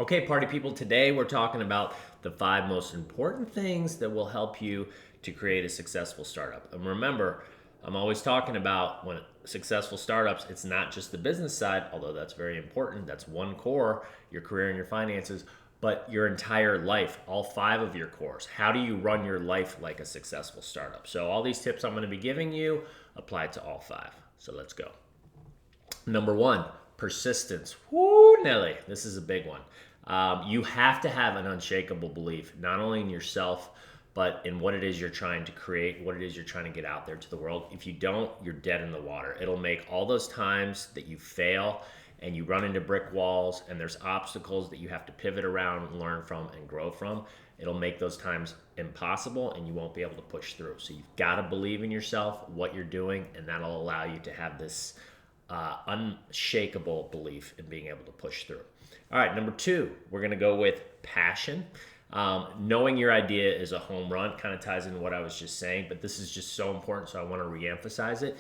Okay, party people, today we're talking about the 5 most important things that will help you to create a successful startup. And remember, I'm always talking about when successful startups, it's not just the business side, although that's very important. That's one core, your career and your finances, but your entire life, all 5 of your cores. How do you run your life like a successful startup? So, all these tips I'm going to be giving you apply to all 5. So, let's go. Number 1, persistence. Woo, Nelly, this is a big one. You have to have an unshakable belief, not only in yourself, but in what it is you're trying to create, what it is you're trying to get out there to the world. If you don't, you're dead in the water. It'll make all those times that you fail and you run into brick walls and there's obstacles that you have to pivot around, learn from, and grow from. It'll make those times impossible and you won't be able to push through. So you've got to believe in yourself, what you're doing, and that'll allow you to have this unshakable belief in being able to push through. All right, number 2, we're going to go with passion. Knowing your idea is a home run kind of ties into what I was just saying, but this is just so important, so I want to reemphasize it.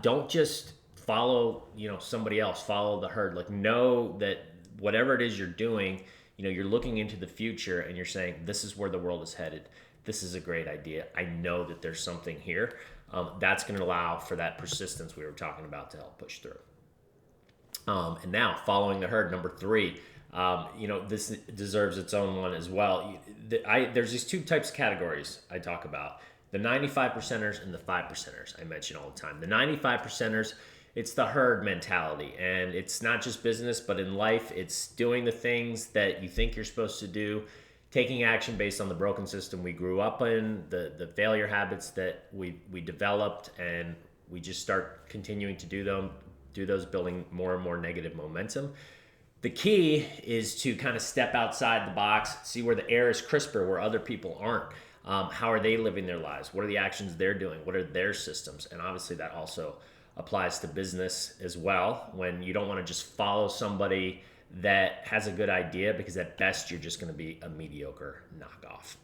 Don't just follow, somebody else. Follow the herd. Like, know that whatever it is you're doing, you're looking into the future and you're saying, "This is where the world is headed. This is a great idea. I know that there's something here." That's going to allow for that persistence we were talking about to help push through. And now, following the herd, number 3, this deserves its own one as well. There's these 2 types of categories I talk about: the 95 percenters and the 5 percenters. I mention all the time. The 95 percenters, it's the herd mentality, and it's not just business, but in life, it's doing the things that you think you're supposed to do, taking action based on the broken system we grew up in, the failure habits that we developed, and we just start continuing to do those, building more and more negative momentum. The key is to kind of step outside the box, see where the air is crisper, where other people aren't. How are they living their lives? What are the actions they're doing? What are their systems? And obviously that also applies to business as well, when you don't want to just follow somebody that has a good idea, because at best you're just going to be a mediocre knockoff.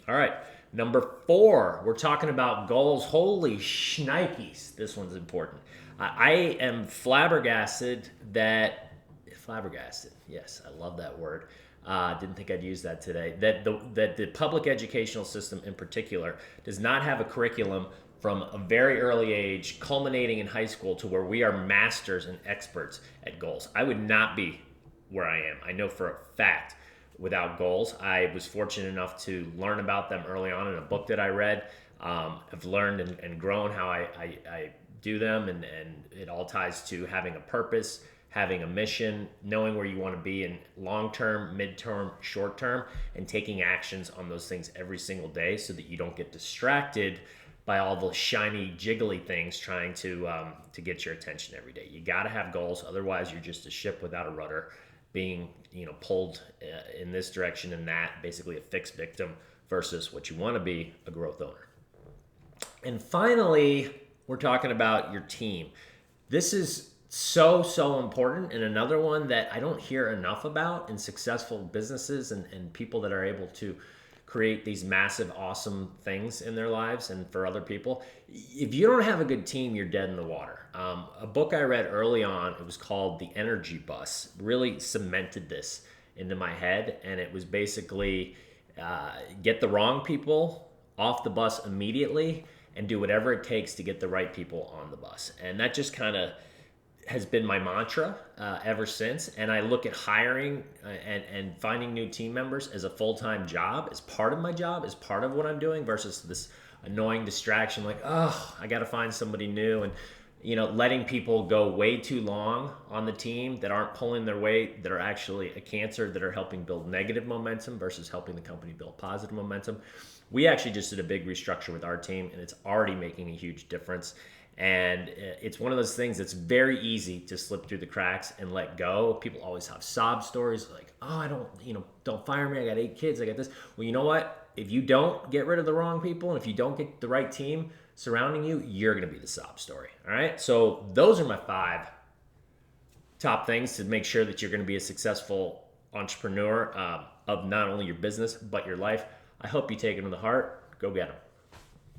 All right, number 4, we're talking about goals. Holy shnikes, this one's important. I am flabbergasted. Yes, I love that word. Didn't think I'd use that today. That the public educational system in particular does not have a curriculum from a very early age, culminating in high school, to where we are masters and experts at goals. I would not be where I am. I know for a fact without goals. I was fortunate enough to learn about them early on in a book that I read. I've learned and grown how I do them, and it all ties to having a purpose, having a mission, knowing where you want to be in long term, mid-term, short term, and taking actions on those things every single day so that you don't get distracted by all the shiny, jiggly things trying to get your attention every day. You got to have goals, otherwise you're just a ship without a rudder, being pulled in this direction and that, basically a fixed victim, versus what you want to be, a growth owner. And finally, we're talking about your team. This is so important, and another one that I don't hear enough about in successful businesses and people that are able to create these massive, awesome things in their lives and for other people. If you don't have a good team, you're dead in the water. A book I read early on, it was called The Energy Bus, really cemented this into my head, and it was basically get the wrong people off the bus immediately and do whatever it takes to get the right people on the bus. And that just kind of has been my mantra ever since. And I look at hiring and finding new team members as a full-time job, as part of my job, as part of what I'm doing, versus this annoying distraction like, oh, I got to find somebody new. And letting people go way too long on the team that aren't pulling their weight, that are actually a cancer, that are helping build negative momentum versus helping the company build positive momentum. We actually just did a big restructure with our team, and it's already making a huge difference. And it's one of those things that's very easy to slip through the cracks and let go. People always have sob stories like, oh, I don't fire me. I got 8 kids. I got this. Well, you know what? If you don't get rid of the wrong people, and if you don't get the right team surrounding you, you're going to be the sob story. All right. So those are my 5 top things to make sure that you're going to be a successful entrepreneur of not only your business, but your life. I hope you take them to the heart. Go get them.